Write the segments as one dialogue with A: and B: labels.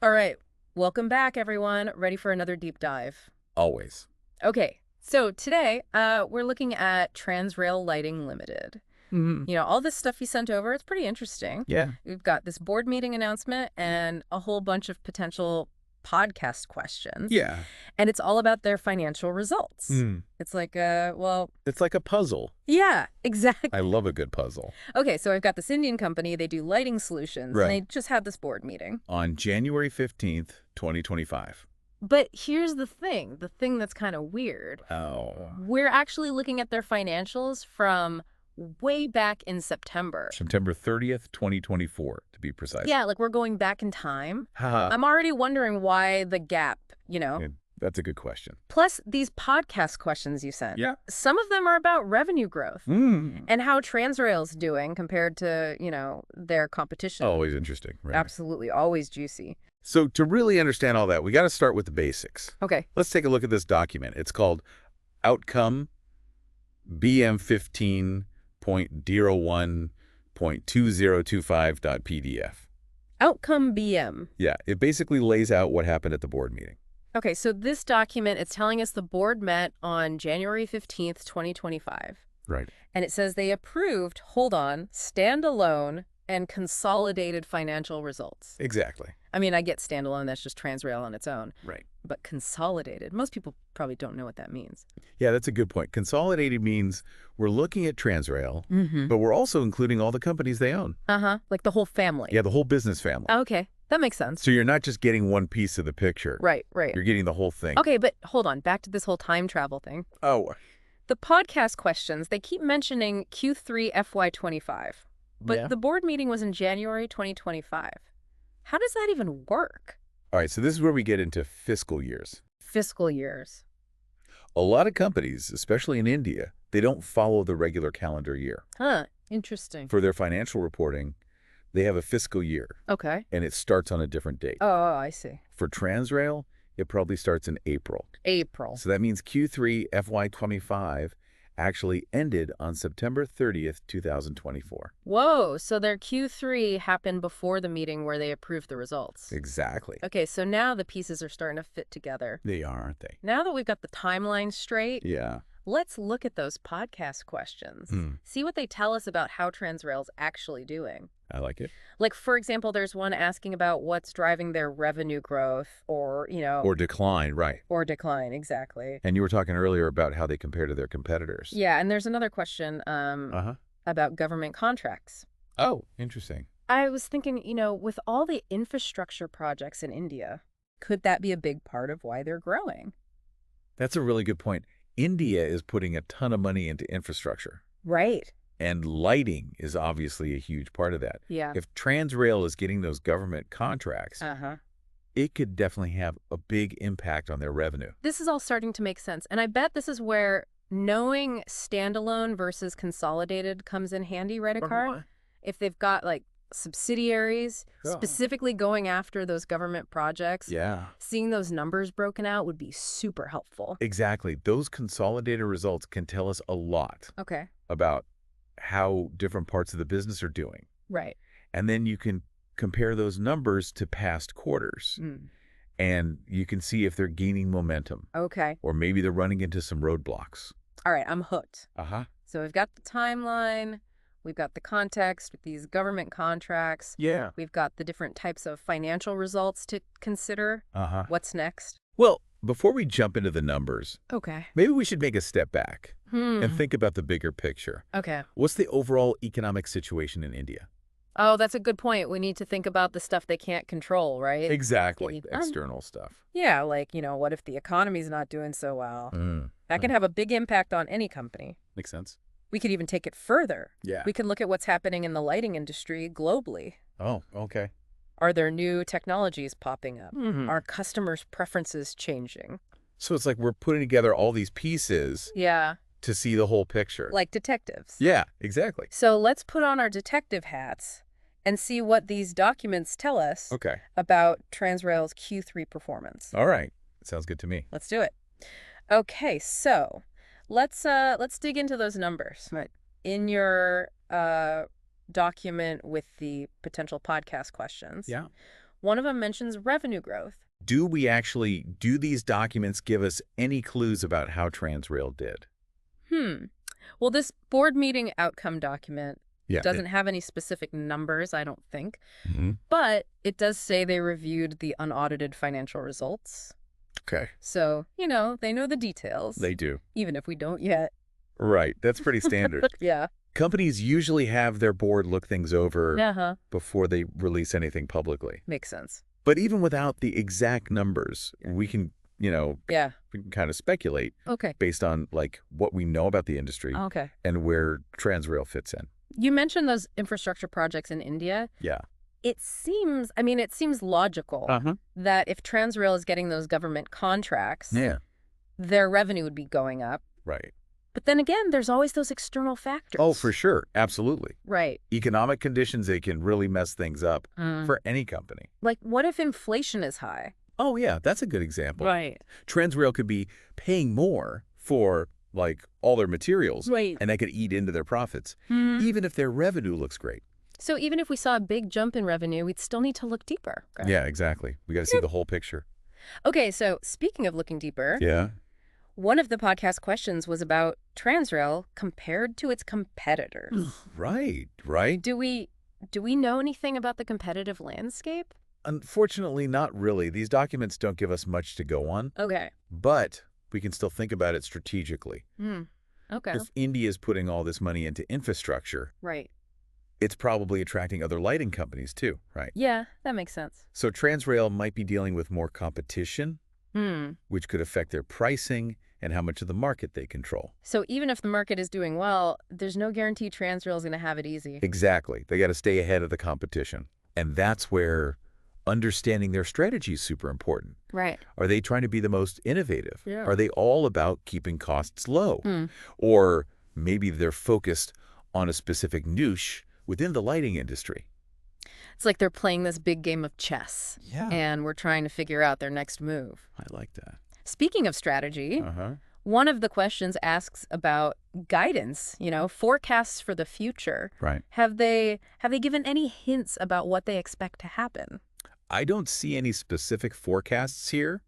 A: All right. Welcome back, everyone. Ready for another deep dive.
B: Always.
A: Okay. So today, we're looking at Transrail Lighting Ltd.
B: Hmm.
A: All this stuff you sent over, it's pretty interesting.
B: Yeah.
A: We've got this board meeting announcement and a whole bunch of potential podcast questions.
B: Yeah.
A: And it's all about their financial results.
B: Mm.
A: It's like,
B: It's like a puzzle.
A: yeah, exactly.
B: I love a good puzzle.
A: Okay, so I've got this Indian company. They do lighting solutions.
B: Right.
A: And they just had this board meeting.
B: On January 15th, 2025.
A: But here's the thing that's kind of weird.
B: Oh.
A: We're actually looking at their financials from way back in September.
B: September 30th, 2024, to be precise.
A: Yeah, like we're going back in time.
B: Haha.
A: I'm already wondering why the gap.
B: Yeah, that's a good question.
A: Plus, these podcast questions you sent.
B: Yeah.
A: Some of them are about revenue growth
B: Mm.
A: and how Transrail's doing compared to, their competition.
B: Always interesting, right?
A: Absolutely. Always juicy.
B: So to really understand all that, we got to start with the basics.
A: Okay.
B: Let's take a look at this document. It's called Outcome BM15.01.2025.pdf.
A: Outcome BM.
B: Yeah, it basically lays out what happened at the board meeting.
A: Okay, so this document, it's telling us the board met on January 15th, 2025.
B: Right.
A: And it says they approved, hold on, standalone and consolidated financial results.
B: Exactly.
A: I mean, I get standalone, that's just Transrail on its own.
B: Right.
A: But consolidated, most people probably don't know what that means.
B: Yeah, that's a good point. Consolidated means we're looking at Transrail, but we're also including all the companies they own.
A: Uh-huh, like the whole family.
B: Yeah, the whole business family.
A: Okay, that makes sense.
B: So you're not just getting one piece of the picture.
A: Right.
B: You're getting the whole thing.
A: Okay, but hold on, back to this whole time travel thing.
B: Oh.
A: The podcast questions, they keep mentioning Q3 FY25. But
B: yeah.
A: the board meeting was in January 2025. How does that even work?
B: All right, so this is where we get into fiscal years.
A: Fiscal years.
B: A lot of companies, especially in India, they don't follow the regular calendar year.
A: Huh, interesting.
B: For their financial reporting, they have a fiscal year,
A: Okay.
B: and it starts on a different date.
A: Oh, I see.
B: For Transrail, it probably starts in April.
A: April.
B: So that means Q3 FY25 actually ended on September 30th, 2024.
A: Whoa, so their Q3 happened before the meeting where they approved the results.
B: Exactly.
A: Okay, so now the pieces are starting to fit together.
B: They are, aren't they?
A: Now that we've got the timeline straight,
B: Yeah.
A: let's look at those podcast questions. See what they tell us about how Transrail's actually doing.
B: I like it.
A: Like, for example, there's one asking about what's driving their revenue growth or
B: decline, right.
A: or decline, exactly.
B: And you were talking earlier about how they compare to their competitors.
A: Yeah, and there's another question about government contracts.
B: Oh, interesting.
A: I was thinking, with all the infrastructure projects in India, could that be a big part of why they're growing?
B: That's a really good point. India is putting a ton of money into infrastructure.
A: Right.
B: And lighting is obviously a huge part of that.
A: Yeah.
B: If Transrail is getting those government contracts, it could definitely have a big impact on their revenue.
A: This is all starting to make sense. And I bet this is where knowing standalone versus consolidated comes in handy, right, Akar? If they've got, like, subsidiaries specifically going after those government projects, seeing those numbers broken out would be super helpful.
B: Exactly. Those consolidated results can tell us a lot about how different parts of the business are doing.
A: Right.
B: And then you can compare those numbers to past quarters. And you can see if they're gaining momentum.
A: Okay.
B: Or maybe they're running into some roadblocks.
A: All right, I'm hooked.
B: So
A: we've got the timeline. We've got the context with these government contracts.
B: Yeah.
A: We've got the different types of financial results to consider. What's next?
B: Well, before we jump into the numbers,
A: Okay.
B: maybe we should make a step back and think about the bigger picture.
A: Okay.
B: What's the overall economic situation in India?
A: Oh, that's a good point. We need to think about the stuff they can't control, right?
B: Exactly. External stuff.
A: Yeah, like, what if the economy's not doing so well? That can have a big impact on any company.
B: Makes sense.
A: We could even take it further.
B: Yeah.
A: We can look at what's happening in the lighting industry globally.
B: Oh, okay.
A: Are there new technologies popping up? Are customers' preferences changing?
B: So it's like we're putting together all these pieces to see the whole picture.
A: Like detectives.
B: Yeah, exactly.
A: So let's put on our detective hats and see what these documents tell us about Transrail's Q3 performance.
B: All right. Sounds good to me.
A: Let's do it. Okay, so let's dig into those numbers.
B: Right.
A: In your document with the potential podcast questions.
B: Yeah.
A: One of them mentions revenue growth.
B: Do these documents give us any clues about how Transrail did?
A: Well, this board meeting outcome document
B: Yeah.
A: doesn't have any specific numbers, I don't think.
B: Mm-hmm.
A: But it does say they reviewed the unaudited financial results.
B: Okay.
A: So, they know the details.
B: They do.
A: Even if we don't yet.
B: Right. That's pretty standard.
A: Yeah.
B: Companies usually have their board look things over
A: Uh-huh.
B: before they release anything publicly.
A: Makes sense.
B: But even without the exact numbers, we can,
A: Yeah.
B: we can kind of speculate
A: Okay.
B: based on like what we know about the industry
A: Okay.
B: and where Transrail fits in.
A: You mentioned those infrastructure projects in India.
B: Yeah.
A: It seems logical that if Transrail is getting those government contracts, their revenue would be going up.
B: Right.
A: But then again, there's always those external factors.
B: Oh, for sure. Absolutely.
A: Right.
B: Economic conditions, they can really mess things up for any company.
A: Like, what if inflation is high?
B: Oh, yeah. That's a good example.
A: Right.
B: Transrail could be paying more for like all their materials.
A: Right.
B: And that could eat into their profits, even if their revenue looks great.
A: So even if we saw a big jump in revenue, we'd still need to look deeper. Okay.
B: Yeah, exactly. We got to see the whole picture.
A: Okay, so speaking of looking deeper,
B: Yeah.
A: one of the podcast questions was about Transrail compared to its competitors.
B: Right.
A: Do we know anything about the competitive landscape?
B: Unfortunately, not really. These documents don't give us much to go on.
A: Okay.
B: But we can still think about it strategically.
A: Okay.
B: If India is putting all this money into infrastructure,
A: Right.
B: it's probably attracting other lighting companies too, right?
A: Yeah, that makes sense.
B: So Transrail might be dealing with more competition, which could affect their pricing and how much of the market they control.
A: So even if the market is doing well, there's no guarantee Transrail is going to have it easy.
B: Exactly. They got to stay ahead of the competition. And that's where understanding their strategy is super important.
A: Right.
B: Are they trying to be the most innovative?
A: Yeah.
B: Are they all about keeping costs low? Or maybe they're focused on a specific niche within the lighting industry.
A: It's like they're playing this big game of chess.
B: Yeah.
A: And we're trying to figure out their next move.
B: I like that.
A: Speaking of strategy, one of the questions asks about guidance, forecasts for the future.
B: Right.
A: Have they given any hints about what they expect to happen?
B: I don't see any specific forecasts here,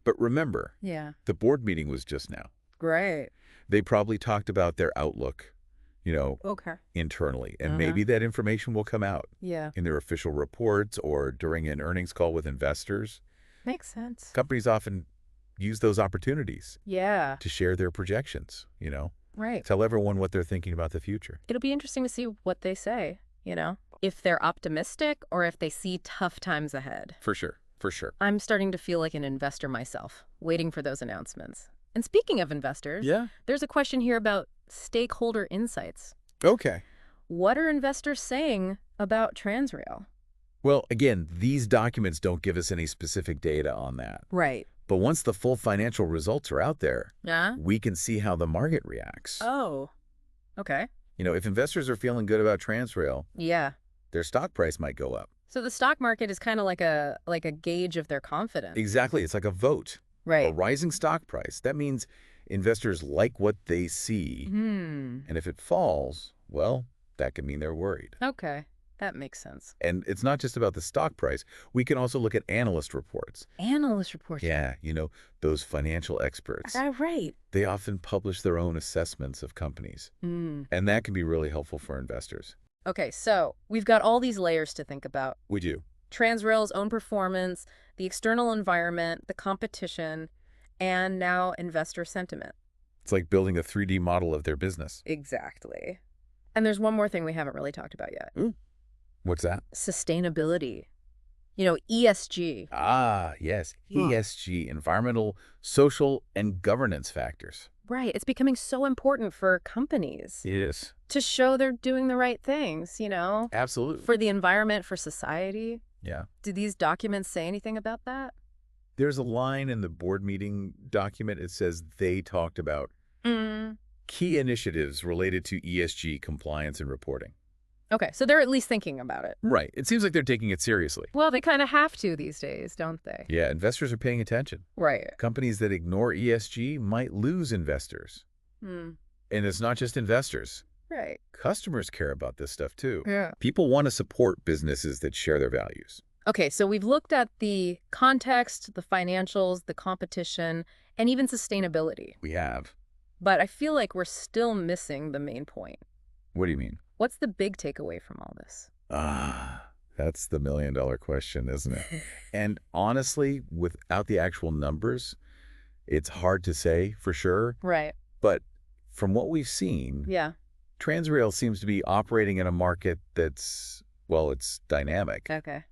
B: but remember, the board meeting was just now.
A: Great.
B: They probably talked about their outlook,
A: Okay.
B: internally, and maybe that information will come out in their official reports or during an earnings call with investors.
A: Makes sense.
B: Companies often use those opportunities
A: Yeah.
B: to share their projections,
A: Right.
B: tell everyone what they're thinking about the future.
A: It'll be interesting to see what they say, if they're optimistic or if they see tough times ahead.
B: For sure. For sure.
A: I'm starting to feel like an investor myself, waiting for those announcements. And speaking of investors, there's a question here about stakeholder insights.
B: Okay.
A: What are investors saying about Transrail?
B: Well, again, these documents don't give us any specific data on that.
A: Right.
B: But once the full financial results are out there,
A: Yeah.
B: we can see how the market reacts.
A: Oh. Okay.
B: If investors are feeling good about Transrail,
A: Yeah.
B: their stock price might go up.
A: So the stock market is kind of like a gauge of their confidence.
B: Exactly. It's like a vote.
A: Right.
B: A rising stock price. That means investors like what they see. And if it falls, well, that could mean they're worried.
A: Okay. That makes sense.
B: And it's not just about the stock price. We can also look at analyst reports.
A: Analyst reports.
B: Yeah, those financial experts.
A: Right.
B: They often publish their own assessments of companies. And that can be really helpful for investors.
A: Okay, so we've got all these layers to think about.
B: We do.
A: Transrail's own performance, the external environment, the competition, and now investor sentiment.
B: It's like building a 3D model of their business.
A: Exactly. And there's one more thing we haven't really talked about yet.
B: What's that?
A: Sustainability. ESG.
B: Ah, yes. ESG, environmental, social, and governance factors.
A: Right. It's becoming so important for companies.
B: It is.
A: To show they're doing the right things,
B: Absolutely.
A: For the environment, for society.
B: Yeah.
A: Do these documents say anything about that?
B: There's a line in the board meeting document. It says they talked about key initiatives related to ESG compliance and reporting.
A: Okay, so they're at least thinking about it.
B: Right. It seems like they're taking it seriously.
A: Well, they kind of have to these days, don't they?
B: Yeah, investors are paying attention.
A: Right.
B: Companies that ignore ESG might lose investors. And it's not just investors.
A: Right.
B: Customers care about this stuff too.
A: Yeah.
B: People want to support businesses that share their values.
A: Okay, so we've looked at the context, the financials, the competition, and even sustainability.
B: We have.
A: But I feel like we're still missing the main point.
B: What do you mean?
A: What's the big takeaway from all this?
B: That's the million-dollar question, isn't it? And honestly, without the actual numbers, it's hard to say for sure.
A: Right.
B: But from what we've seen,
A: Yeah.
B: Transrail seems to be operating in a market that's, well, it's dynamic.
A: Okay.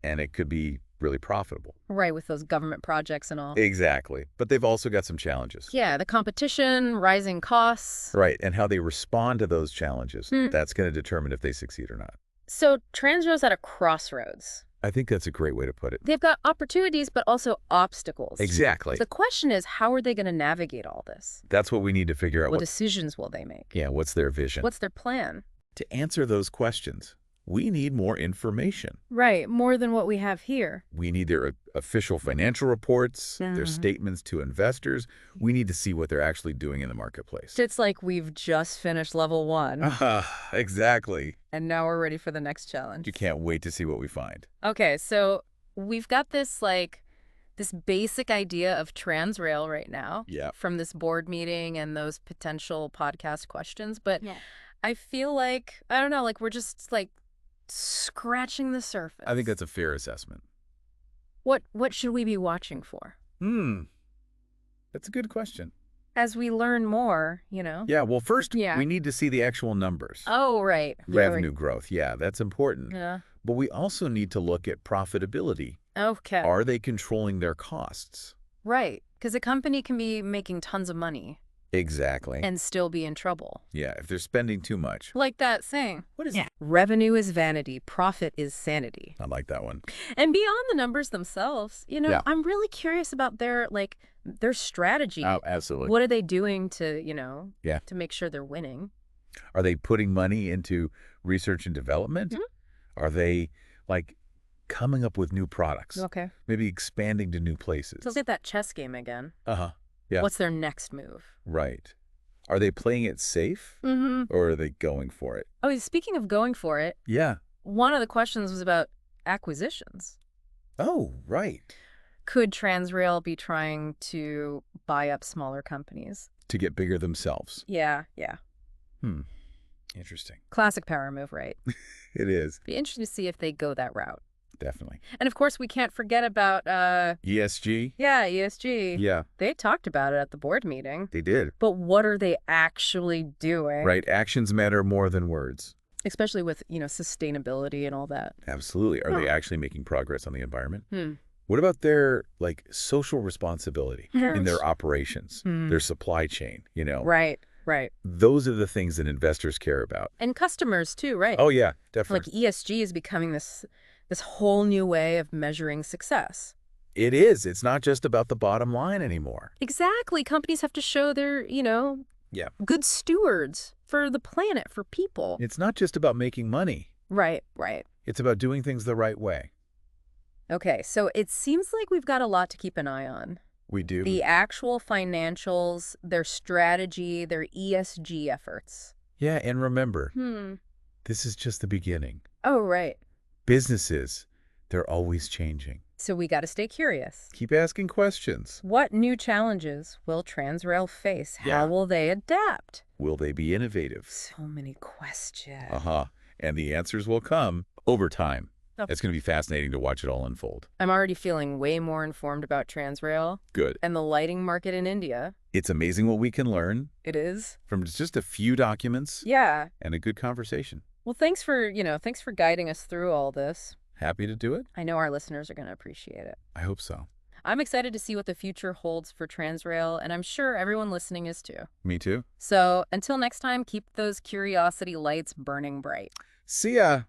B: And it could be really profitable.
A: Right, with those government projects and all.
B: Exactly. But they've also got some challenges.
A: Yeah, the competition, rising costs.
B: Right, and how they respond to those challenges. That's going to determine if they succeed or not.
A: So Transrail's at a crossroads.
B: I think that's a great way to put it.
A: They've got opportunities, but also obstacles.
B: Exactly.
A: The question is, how are they going to navigate all this?
B: That's what we need to figure out.
A: What decisions will they make?
B: Yeah, what's their vision?
A: What's their plan?
B: To answer those questions, we need more information.
A: Right, more than what we have here.
B: We need their official financial reports, their statements to investors. We need to see what they're actually doing in the marketplace.
A: It's like we've just finished level 1.
B: Exactly.
A: And now we're ready for the next challenge.
B: You can't wait to see what we find.
A: Okay, so we've got this basic idea of Transrail right now.
B: Yeah.
A: From this board meeting and those potential podcast questions. But I feel like, I don't know, we're just scratching the surface.
B: I think that's a fair assessment.
A: What should we be watching for?
B: That's a good question.
A: As we learn more,
B: Yeah, well, first, we need to see the actual numbers.
A: Oh, right.
B: Revenue growth, yeah, that's important.
A: Yeah.
B: But we also need to look at profitability.
A: Okay.
B: Are they controlling their costs?
A: Right, because a company can be making tons of money.
B: Exactly.
A: And still be in trouble.
B: Yeah, if they're spending too much.
A: Like that saying.
B: What is it?
A: Revenue is vanity, profit is sanity.
B: I like that one.
A: And beyond the numbers themselves, I'm really curious about their strategy.
B: Oh, absolutely.
A: What are they doing to, to make sure they're winning?
B: Are they putting money into research and development? Are they, coming up with new products?
A: Okay.
B: Maybe expanding to new places?
A: Let's get that chess game again.
B: Yeah.
A: What's their next move?
B: Right. Are they playing it safe? Or are they going for it?
A: Oh, speaking of going for it.
B: Yeah.
A: One of the questions was about acquisitions.
B: Oh, right.
A: Could Transrail be trying to buy up smaller companies?
B: To get bigger themselves?
A: Yeah.
B: Interesting.
A: Classic power move, right?
B: It is.
A: Be interesting to see if they go that route.
B: Definitely.
A: And of course, we can't forget about
B: ESG?
A: Yeah, ESG.
B: Yeah.
A: They talked about it at the board meeting.
B: They did.
A: But what are they actually doing?
B: Right. Actions matter more than words.
A: Especially with, sustainability and all that.
B: Absolutely. Are they actually making progress on the environment? What about their, social responsibility in their operations, their supply chain,
A: Right.
B: Those are the things that investors care about.
A: And customers, too, right?
B: Oh, yeah, definitely.
A: ESG is becoming this whole new way of measuring success.
B: It is. It's not just about the bottom line anymore.
A: Exactly. Companies have to show they're, good stewards for the planet, for people.
B: It's not just about making money.
A: Right.
B: It's about doing things the right way.
A: Okay, so it seems like we've got a lot to keep an eye on.
B: We do.
A: The actual financials, their strategy, their ESG efforts.
B: Yeah, and remember, this is just the beginning.
A: Oh, right.
B: Businesses, they're always changing.
A: So we got to stay curious.
B: Keep asking questions.
A: What new challenges will Transrail face? How will they adapt?
B: Will they be innovative?
A: So many questions.
B: And the answers will come over time. It's going to be fascinating to watch it all unfold.
A: I'm already feeling way more informed about Transrail.
B: Good.
A: And the lighting market in India.
B: It's amazing what we can learn.
A: It is.
B: From just a few documents.
A: Yeah.
B: And a good conversation.
A: Well, thanks for guiding us through all this.
B: Happy to do it.
A: I know our listeners are going to appreciate it.
B: I hope so.
A: I'm excited to see what the future holds for Transrail, and I'm sure everyone listening is too.
B: Me too.
A: So until next time, keep those curiosity lights burning bright.
B: See ya.